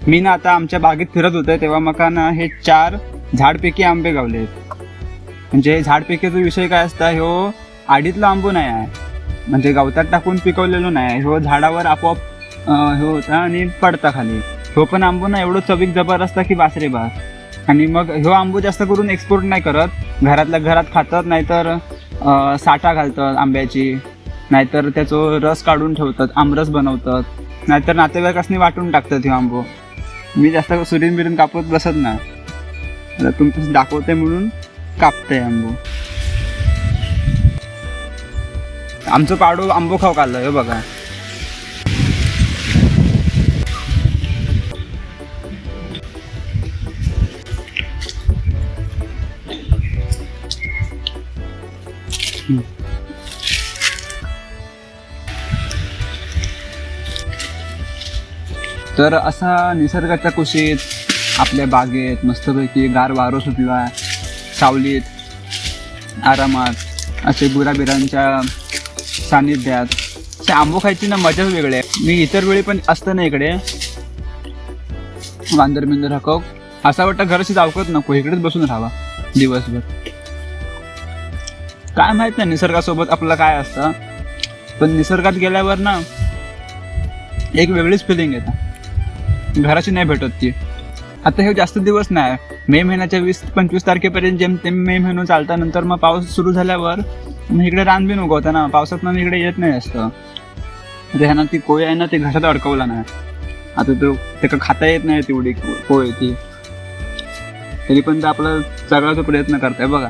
मी ना आता आमच्या बागेत फिरत होते तेव्हा मका ना हे 4 झाडपैकी आंबे गावले. म्हणजे झाडपैकीचा विषय काय असता, ह्यो आडीतला आंबो नाही आहे, म्हणजे गवतात टाकून पिकवलेलो नाही, ह्यो झाडावर आपोआप ह्यो होता आणि पडता खाली. ह्यो पण आंबो ना एवढं चवीक जबर असता की बासरे बास. आणि मग ह्यो आंबो जास्त करून एक्सपोर्ट नाही करत, घरातल्या घरात खातात, नाहीतर साठा घालतात आंब्याची, नाहीतर त्याचं रस काढून ठेवतात, आमरस बनवतात, नाहीतर नातेवाईकांनी वाटून टाकतात ह्यो आंबो. मी जास्त सुरीन बिरीन कापत बसत नाही, तुमचं दाखवते म्हणून कापते आंबो. आमचं पाडो आंबो खाऊ काढलं हे बघा. तर असा निसर्गाच्या कुशीत आपल्या बागेत मस्तपैकी गार वारो सुटला, सावलीत आरामात असे गुराबिरांच्या सानिध्यात असे आंबो खायची ना मजाच वेगळी आहे. मी इतर वेळी पण असतं ना इकडे वांदर बिंदर हकव, असं वाटतं घराशी जावकत नको, इकडेच बसून राहावा दिवसभर. काय माहित नाही निसर्गासोबत आपलं काय असतं, पण निसर्गात गेल्यावर ना एक वेगळीच फिलिंग येतं, घराची नाही भेटत ती. आता हे जास्त दिवस नाही, मे महिन्याच्या 20-25 तारखेपर्यंत जेमतेम मे महिना चालता, नंतर मग पाऊस सुरू झाल्यावर मग इकडे रानबीन उगवतं ना, पावसात ना इकडे येत नाही असतं. ह्यानं ती कोय आहे ना ते घशात अडकवला नाही, आता तो त्याला खाता येत नाही तेवढी कोय ती, तरी पण आपला सगळा तो प्रयत्न करताय बघा.